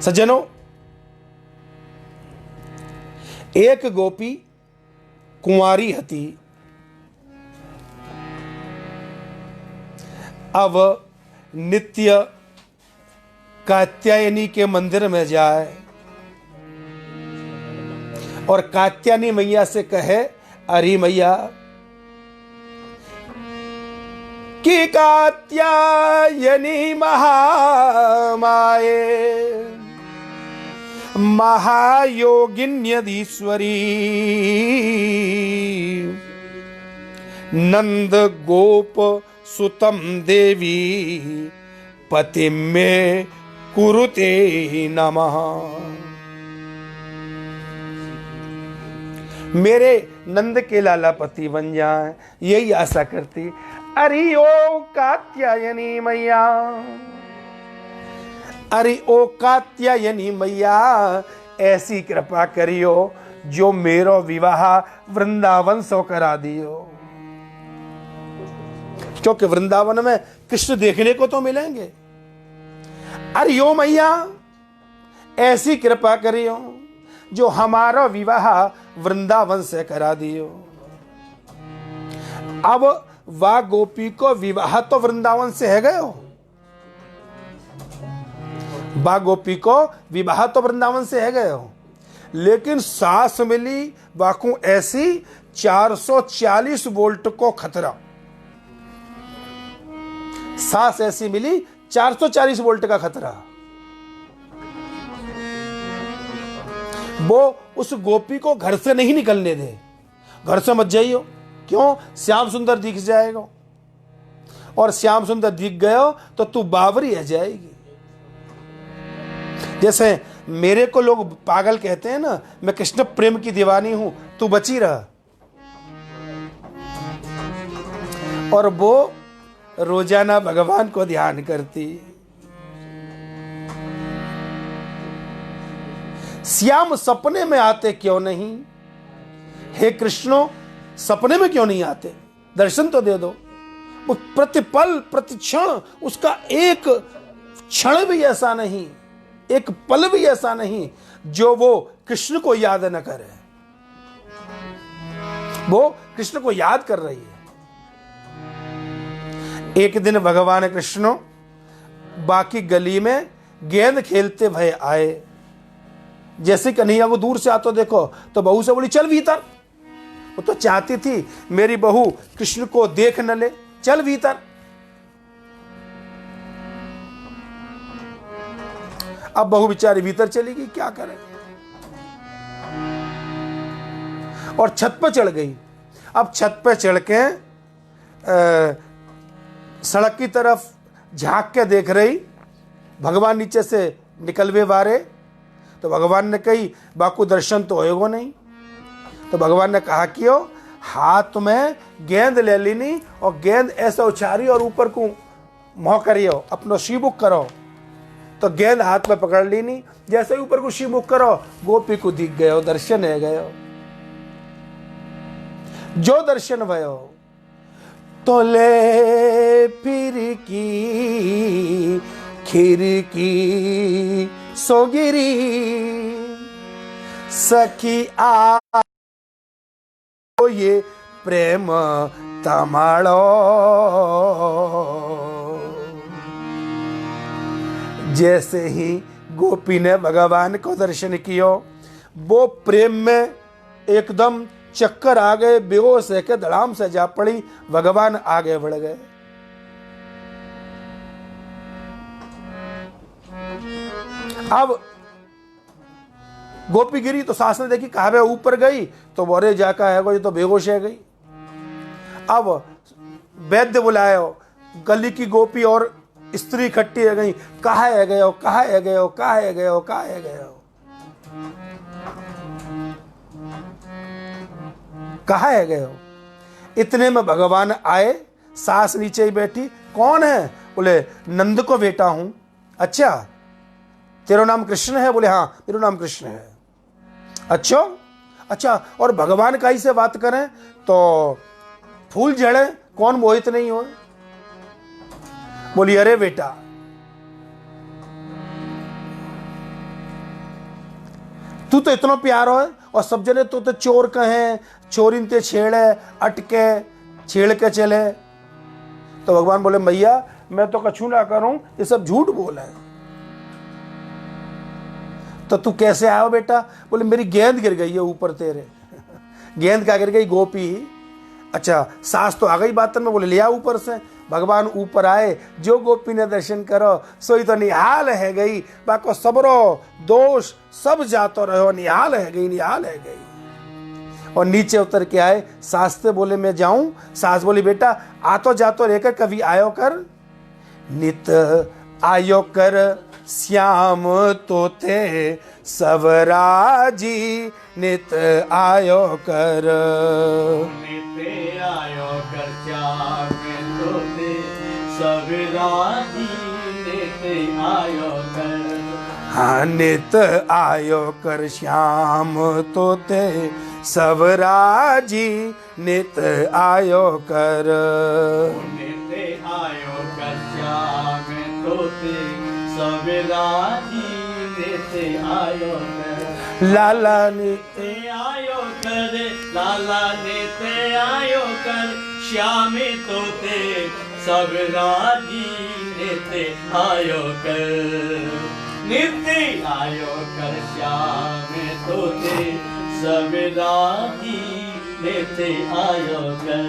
सज्जनों, एक गोपी कुंवारी हती। अब नित्य कात्यायनी के मंदिर में जाए और कात्यायनी मैया से कहे, अरे मैया कि कात्यायनी महामाये महायोगिन्यधीश्वरी नंद गोप सुतम देवी पति में कुरुते नमः। मेरे नंद के लाला पति बन जाए, यही आशा करती। अरे ओ कात्यायनी मैया, अरे ओ कात्यायनी मैया, ऐसी कृपा करियो जो मेरो विवाह वृंदावन से करा दियो, क्योंकि वृंदावन में कृष्ण देखने को तो मिलेंगे। अरे ओ मैया, ऐसी कृपा करियो जो हमारा विवाह वृंदावन से करा दियो। अब वाह गोपी को विवाह तो वृंदावन से है गयो, वाह गोपी को विवाह तो वृंदावन से है गयो, लेकिन सास मिली वाकू ऐसी 440 वोल्ट को खतरा। सास ऐसी मिली 440 वोल्ट का खतरा। वो उस गोपी को घर से नहीं निकलने दे, घर से मत जाइयो, क्यों? श्याम सुंदर दिख जाएगा, और श्याम सुंदर दिख गयो तो तू बावरी रह जाएगी। जैसे मेरे को लोग पागल कहते हैं ना, मैं कृष्ण प्रेम की दीवानी हूं, तू बची रह। और वो रोजाना भगवान को ध्यान करती। श्याम सपने में आते क्यों नहीं? हे कृष्णो, सपने में क्यों नहीं आते? दर्शन तो दे दो। वो प्रतिपल प्रतिक्षण, उसका एक क्षण भी ऐसा नहीं, एक पल भी ऐसा नहीं जो वो कृष्ण को याद न करे। वो कृष्ण को याद कर रही है। एक दिन भगवान कृष्ण बाकी गली में गेंद खेलते भय आए। जैसे कन्हैया को दूर से आते देखो तो बहू से बोली चल भीतर। वो तो चाहती थी मेरी बहू कृष्ण को देख न ले, चल भीतर। अब बहू बेचारी भीतर चली गई, क्या करे, और छत पर चढ़ गई। अब छत पर चढ़ के सड़क की तरफ झांक के देख रही, भगवान नीचे से निकलवे बारे। तो भगवान ने कही बाकू दर्शन तो होएगो नहीं। तो भगवान ने कहा कि हाथ में गेंद ले लेनी और गेंद ऐसे उछारी और ऊपर को मोह करियो, अपनो शीमुख करो। तो गेंद हाथ में पकड़ लेनी, जैसे ही ऊपर को शीमुख करो गोपी को दिख गयो, दर्शन है गयो। जो दर्शन भयो तो ले फिर की खिड़की सोगिरी सखी आ ये प्रेम तमाड़ो। जैसे ही गोपी ने भगवान को दर्शन कियो, वो प्रेम में एकदम चक्कर आ गए, बेहोश है के धड़ाम से जा पड़ी, भगवान आगे बढ़ गए। अब गोपी गिरी तो सास ने देखी, कहा वे ऊपर गई तो बोरे जाका है ये तो बेहोश है गई। अब वैद्य बुलायो, गली की गोपी और स्त्री इकट्ठी है गई, कहा है गयो, कहा है गयो, कहा है गयो, कहा है गयो, कहा है गयो। इतने में भगवान आए, सास नीचे ही बैठी, कौन है? बोले नंद को बेटा हूं। अच्छा तेरा नाम कृष्ण है? बोले हाँ मेरा नाम कृष्ण है। अच्छा और भगवान का ही से बात करें तो फूल झड़े कौन मोहित नहीं हो? बोली अरे बेटा तू तो इतना प्यार हो और सब जने तो चोर कहें, चोरिन ते छेड़े, अटके छेड़ के चले। तो भगवान बोले भैया मैं तो कछु ना करूं, ये सब झूठ बोल है। तो तू कैसे आया हो बेटा? बोले मेरी गेंद गिर गई है ऊपर तेरे। गेंद क्या गिर गई? गोपी। अच्छा सास तो आ गई बातन में, बोले लिया ऊपर से। भगवान ऊपर आए, जो गोपी ने दर्शन करो सोई तो निहाल है गई, बाको सबरो दोष सब जातो रहो, निहाल है गई, निहाल है गई। और नीचे उतर के आए, सास से बोले मैं जाऊं? सास बोली बेटा आतो जातो रहकर कभी आयो कर, नित आयो कर श्याम तोते सवराजी, नित आयो कर, नित आयो कर श्याम तोते सवराजी, नित आयो कर। हाँ नित आयो कर श्याम तोते सवराजी, नित आयो कर, नित आयो कर श्याम तोते सवराजी, नित आयो कर। लाला नित आयो कर, लाला नित आयो कर श्याम तोते सवराजी, नित आयो कर, नित आयो कर श्याम तोते सवराजी, नित आयो कर।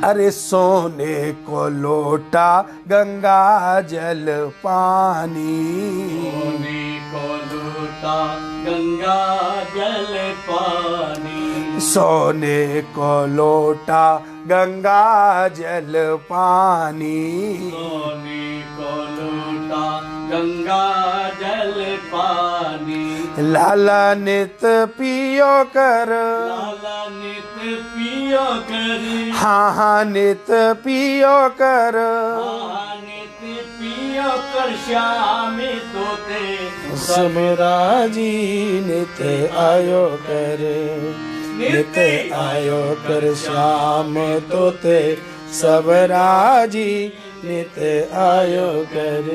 अरे सोने को लोटा गंगा जल पानी, सोने को लोटा गंगा जल पानी, सोने को लोटा गंगा जल पानी, सोने को लोटा गंगा जल पानी, लाला नित पियो कर, लाला नित पियो कर, हाँ नित पियो कर, नित पियो कर श्याम तोते सवराजी, नित आयो कर, नित आयो कर श्याम तोते सवराजी, नित आयो कर,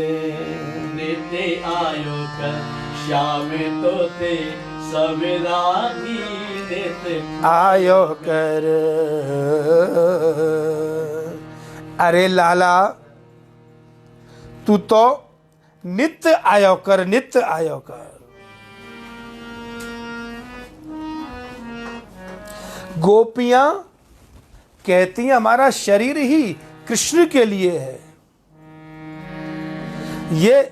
नित आयो कर श्याम तोते सवराजी, नित आयो कर। अरे लाला तू तो नित्य आयो कर, नित्य आयो कर। गोपियां कहती हैं हमारा शरीर ही कृष्ण के लिए है, ये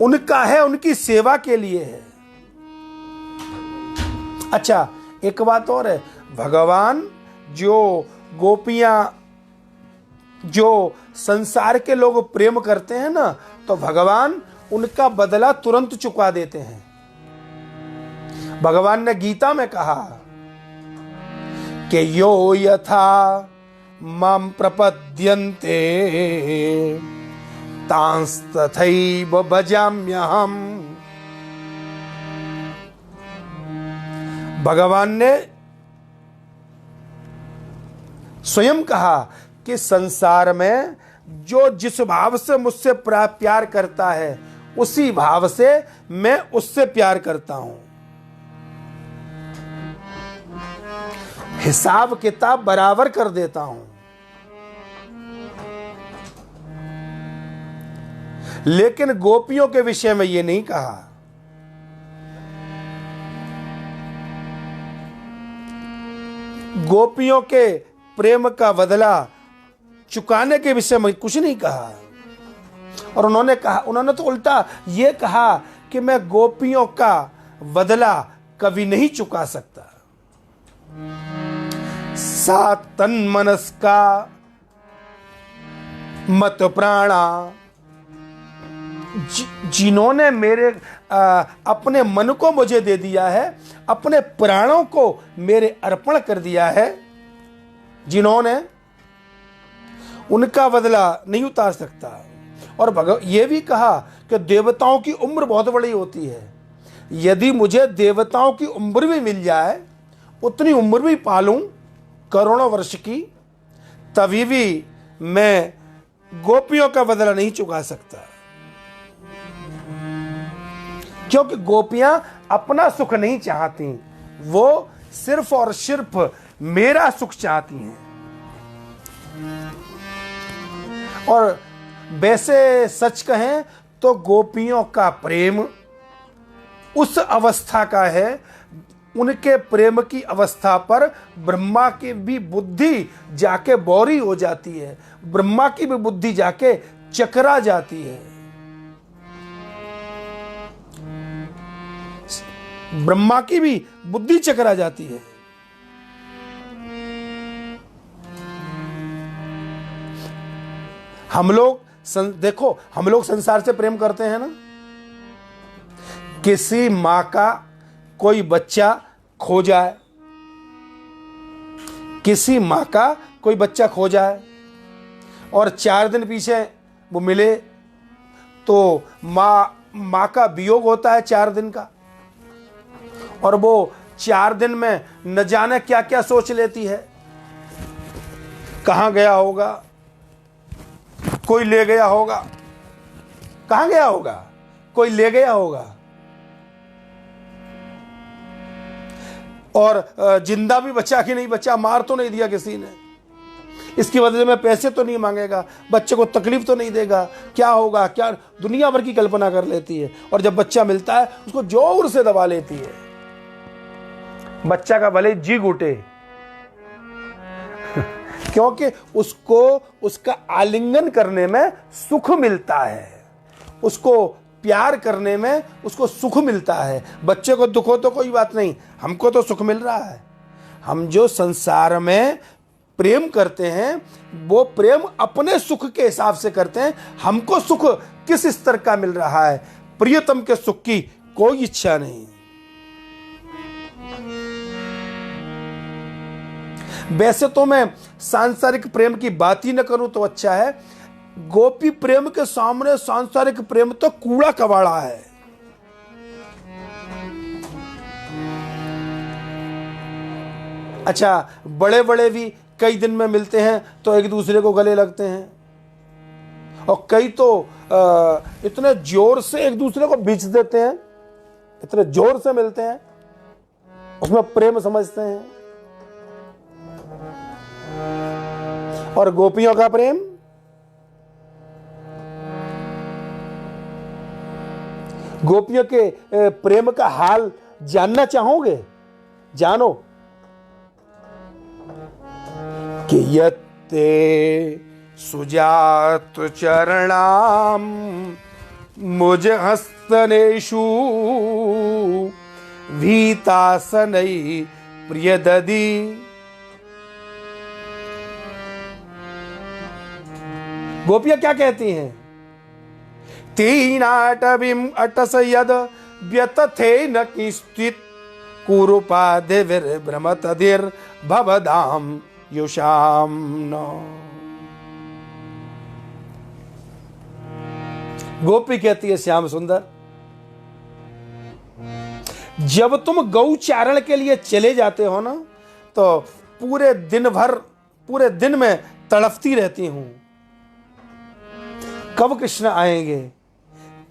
उनका है, उनकी सेवा के लिए है। अच्छा, एक बात और है, भगवान जो गोपियां, जो संसार के लोग प्रेम करते हैं ना, तो भगवान उनका बदला तुरंत चुका देते हैं। भगवान ने गीता में कहा कि यो यथा मां प्रपद्यन्ते तांस्तथैव भजाम्यहम्। भगवान ने स्वयं कहा कि संसार में जो जिस भाव से मुझसे प्यार करता है, उसी भाव से मैं उससे प्यार करता हूं। हिसाब किताब बराबर कर देता हूं। लेकिन गोपियों के विषय में यह नहीं कहा। गोपियों के प्रेम का बदला चुकाने के विषय में कुछ नहीं कहा। और उन्होंने तो उल्टा ये कहा कि मैं गोपियों का बदला कभी नहीं चुका सकता। सा तन मनस्का मत प्राणा, जिन्होंने मेरे अपने मन को मुझे दे दिया है, अपने प्राणों को मेरे अर्पण कर दिया है, जिन्होंने, उनका बदला नहीं उतार सकता। और ये भी कहा कि देवताओं की उम्र बहुत बड़ी होती है, यदि मुझे देवताओं की उम्र भी मिल जाए, उतनी उम्र भी पालूं करोड़ों वर्ष की, तभी भी मैं गोपियों का बदला नहीं चुका सकता। क्योंकि गोपियां अपना सुख नहीं चाहती, वो सिर्फ और सिर्फ मेरा सुख चाहती हैं। और वैसे सच कहें तो गोपियों का प्रेम उस अवस्था का है, उनके प्रेम की अवस्था पर ब्रह्मा की भी बुद्धि जाके बौरी हो जाती है, ब्रह्मा की भी बुद्धि जाके चकरा जाती है। ब्रह्मा की भी बुद्धि चकरा जाती है। हम लोग देखो, हम लोग संसार से प्रेम करते हैं ना। किसी मां का कोई बच्चा खो जाए, किसी मां का कोई बच्चा खो जाए और 4 दिन पीछे वो मिले, तो मां का वियोग होता है 4 दिन का, और वो 4 दिन में न जाने क्या क्या सोच लेती है। कहां गया होगा, कोई ले गया होगा, कहां गया होगा, कोई ले गया होगा, और जिंदा भी बचा कि नहीं बचा, मार तो नहीं दिया किसी ने, इसकी बदले में पैसे तो नहीं मांगेगा, बच्चे को तकलीफ तो नहीं देगा, क्या होगा, क्या दुनिया भर की कल्पना कर लेती है। और जब बच्चा मिलता है उसको जोर से दबा लेती है, बच्चा का भले जी घुटे, क्योंकि उसको उसका आलिंगन करने में सुख मिलता है, उसको प्यार करने में उसको सुख मिलता है। बच्चे को दुख हो तो कोई बात नहीं, हमको तो सुख मिल रहा है। हम जो संसार में प्रेम करते हैं, वो प्रेम अपने सुख के हिसाब से करते हैं। हमको सुख किस स्तर का मिल रहा है, प्रियतम के सुख की कोई इच्छा नहीं। वैसे तो मैं सांसारिक प्रेम की बात ही न करूं तो अच्छा है। गोपी प्रेम के सामने सांसारिक प्रेम तो कूड़ा कबाड़ा है। अच्छा, बड़े बड़े भी कई दिन में मिलते हैं तो एक दूसरे को गले लगते हैं, और कई तो इतने जोर से एक दूसरे को बीच देते हैं, इतने जोर से मिलते हैं, उसमें प्रेम समझते हैं। और गोपियों का प्रेम गोपियों के प्रेम का हाल जानना चाहोगे? जानो कि यत्ते सुजात चरणाम मुझ हस्तनेषु भीतासनै प्रियददी। गोपियां क्या कहती हैं? तीनाटविम अटस यद व्यतथे न किंचित कुरुपादे विभ्रमतधिर भवदाम युषाम न। गोपी कहती है, श्याम सुंदर, जब तुम गौचारण के लिए चले जाते हो ना, तो पूरे दिन में तड़पती रहती हूं, कब कृष्ण आएंगे,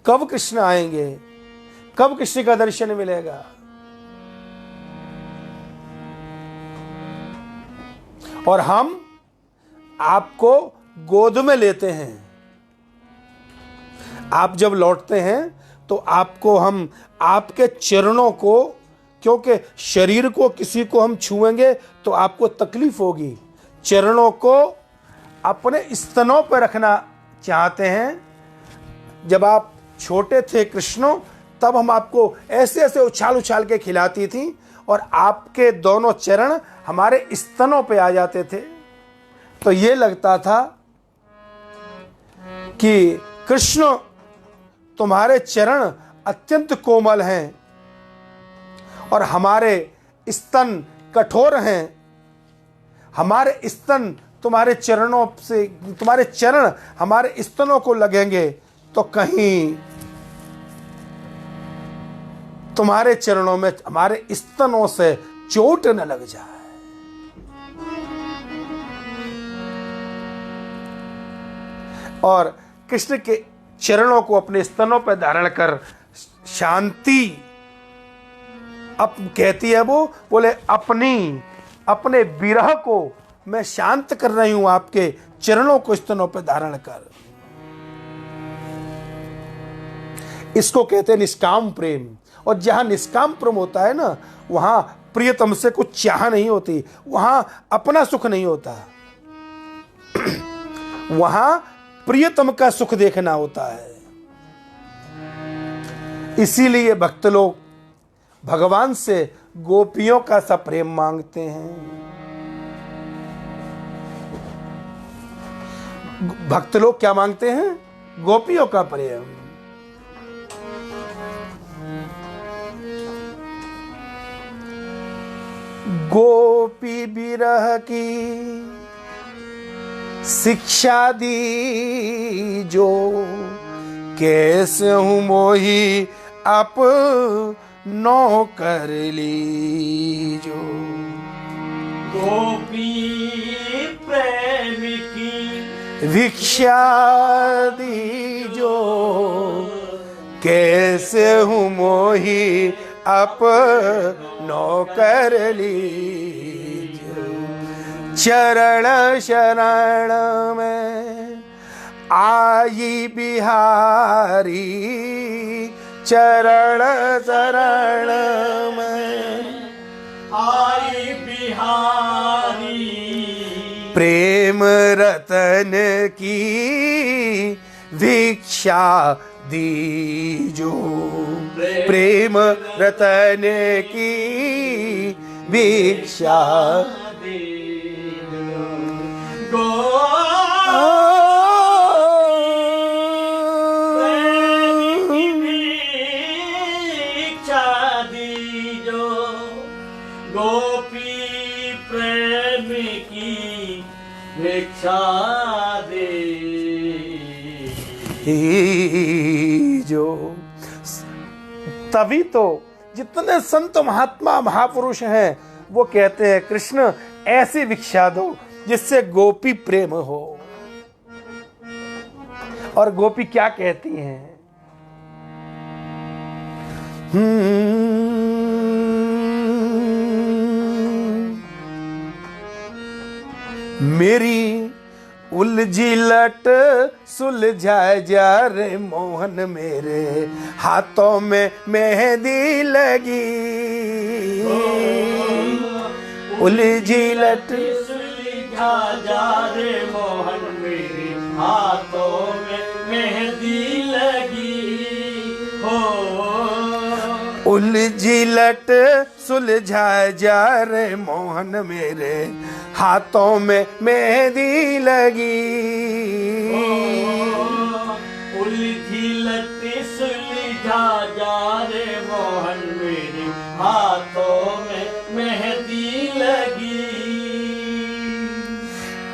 कब कृष्ण आएंगे, कब कृष्ण का दर्शन मिलेगा। और हम आपको गोद में लेते हैं। आप जब लौटते हैं तो आपको हम आपके चरणों को, क्योंकि शरीर को किसी को हम छुएंगे तो आपको तकलीफ होगी, चरणों को अपने स्तनों पर रखना चाहते हैं। जब आप छोटे थे कृष्णो, तब हम आपको ऐसे ऐसे उछाल उछाल के खिलाती थी और आपके दोनों चरण हमारे स्तनों पे आ जाते थे। तो ये लगता था कि कृष्ण तुम्हारे चरण अत्यंत कोमल हैं और हमारे स्तन कठोर हैं। हमारे स्तन तुम्हारे चरणों से, तुम्हारे चरण हमारे स्तनों को लगेंगे तो कहीं तुम्हारे चरणों में हमारे स्तनों से चोट न लग जाए। और कृष्ण के चरणों को अपने स्तनों पर धारण कर शांति अब कहती है, वो बोले अपने विरह को मैं शांत कर रही हूं आपके चरणों को स्तनों पर धारण कर। इसको कहते हैं निष्काम प्रेम। और जहां निष्काम प्रेम होता है ना, वहां प्रियतम से कुछ चाह नहीं होती, वहां अपना सुख नहीं होता, वहां प्रियतम का सुख देखना होता है। इसीलिए भक्त लोग भगवान से गोपियों का सा प्रेम मांगते हैं। भक्त लोग क्या मांगते हैं? गोपियों का प्रेम। गोपी विरह की शिक्षा दी जो, कैसे हूं मोही अपनों कर ली जो। गोपी प्रेम की भिक्षा दी जो, कैसे हूं मोही अपनों कर लीजिए। चरण शरण में आई बिहारी, चरण शरण में आई बिहारी। प्रेम रतन की भिक्षा दीजो, प्रेम रतन की भिक्षा गो भिक्षा दीजो। गोपी प्रेम की भिक्षा दे जो। तभी तो जितने संत महात्मा महापुरुष हैं वो कहते हैं कृष्ण ऐसी भिक्षा दो जिससे गोपी प्रेम हो। और गोपी क्या कहती हैं? मेरी उलझी लट सुलझा जा रे मोहन मेरे हाथों में मेहंदी लगी। उलझी लट सुलझा जा रे मोहन मेरे हाथों में मेहंदी लगी हो। उलझी लट सुलझा जा रे मोहन मेरे हाथों में मेहंदी लगी। उलझी लट सुलझा जा रे मोहन मेरे हाथों में मेहंदी लगी।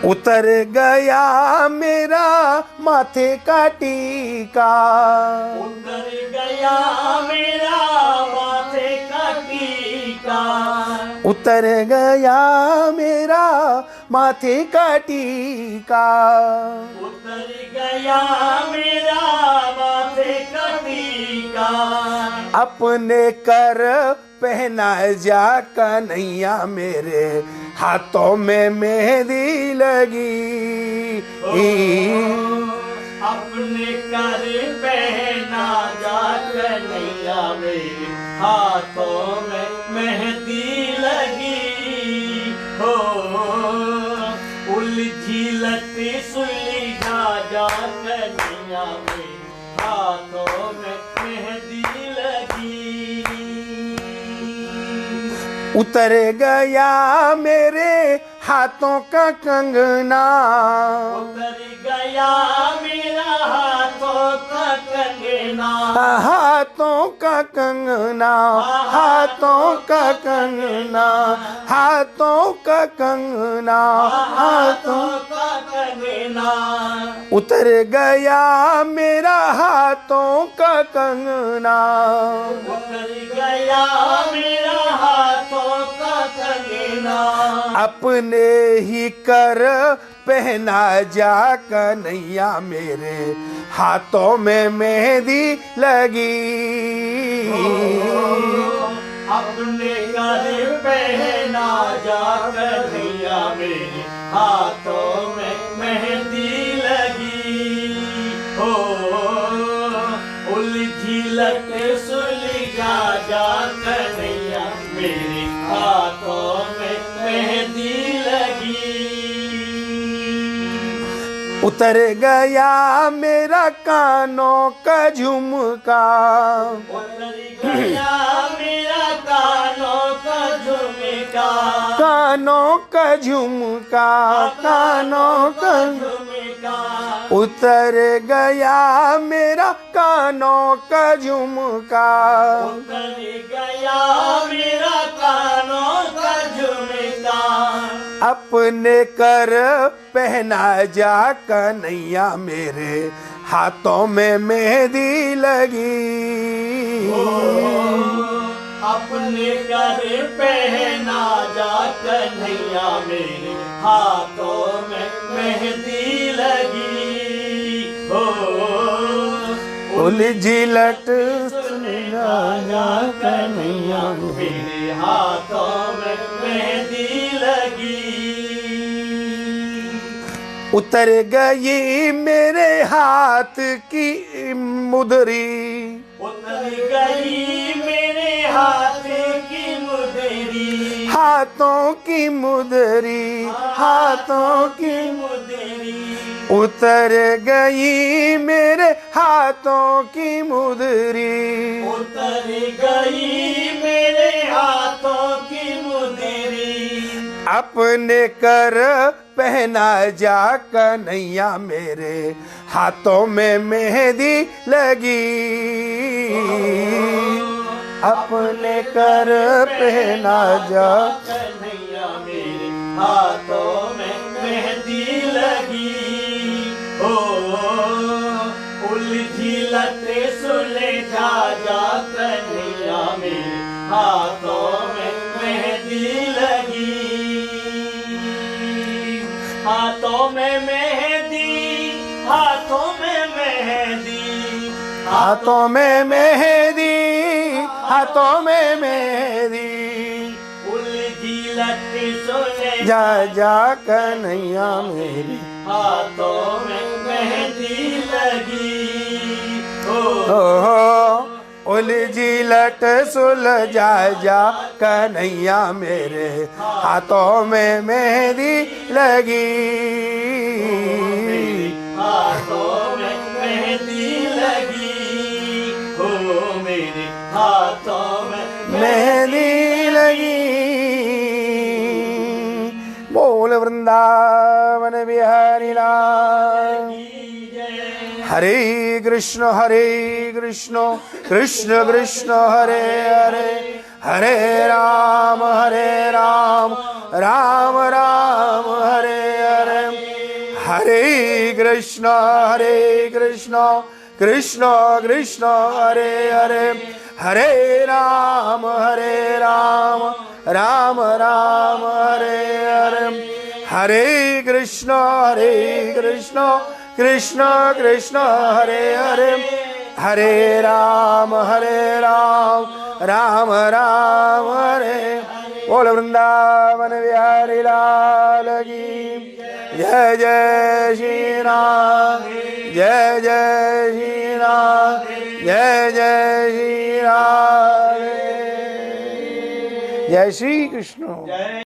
उतर गया मेरा माथे का टीका। उतर गया मेरा माथे का टीका। उतर गया मेरा माथे का टीका। उतर गया मेरा माथे का टीका। अपने कर पहना जा कन्हैया मेरे हाथों में मेहंदी लगी। अपने कर पहना जा कन्हैया मेरे हाथों में मेहंदी लगी हो। उलझी लट सुलझा जा कन्हैया मेरे हाथों में मेहंदी लगी। उतर गया मेरे हाथों का कंगना। उतर गया मेरा हाथों का कंगना। हाथों का कंगना। हाथों का कंगना। हाथों का कंगना। हाथों का कंगना। उतर गया मेरा हाथों का कंगना। उतर गया मेरा हाथों का कंगना। अपने ही कर पहना जा कन्हैया मेरे हाथों में मेहंदी लगी। अपने कर पहना जा कन्हैया मेरे हाथों में मेहंदी लगी हो। उलझी लट सुलझा जा कन्हैया मेरे हाथों में मेहंदी लगी। उतर गया मेरा कानों का झुमका। उतर गया मेरा कानों का झुमका। कानों का झुमका। कानों का झुमका। उतर गया मेरा कानों का झुमका। उतर गया मेरा कानों का झुमका। अपने कर पहना जा कन्हैया मेरे हाथों में मेहंदी लगी। अपने कर पहना जा कन्हैया मेरे हाथों में मेहंदी लगी हो। उलझी लट सुलझा जा कन्हैया मेरे हाथों में मेहंदी लगी। उतर गई मेरे हाथ की मुदरी। उतर गई मेरे हाथ की मुदरी। हाथों की मुदरी। हाथों की मुदरी। उतर गई मेरे हाथों की मुदरी। उतर गई मेरे हाथों की मुदरी। अपने कर पहना जा कन्हैया मेरे हाथों में मेहंदी लगी। अपने कर पहना जा कन्हैया मेरे हाथों में मेहंदी लगी हो। उलझी लट सुलझा जा कन्हैया मेरे हाथों में मेहंदी लगी। हाथों में मेहंदी। हाथों में मेहंदी। हाथों में मेहंदी। हाथों में मेहंदी। उलझी लट सुलझा जा जा कन्हैया मेरे हाथों में मेहंदी लगी ओ उलझी लट सुलझा जा कन्हैया मेरे हाथों में मेहंदी लगी हाथों में मेहंदी लगी हो मेरे हाथों में मेहंदी लगी। बोल वृंदावन बिहारी लाल। हरे कृष्ण कृष्ण कृष्ण हरे हरे हरे राम राम राम हरे हरे हरे कृष्ण कृष्ण कृष्ण हरे हरे हरे राम राम हरे हरे हरे कृष्ण कृष्ण कृष्ण हरे हरे हरे राम राम हरे। बोल वृंदावन बिहारी लाल की जय जय श्री राम जय जय श्री राम जय जय श्री राम जय श्री कृष्ण।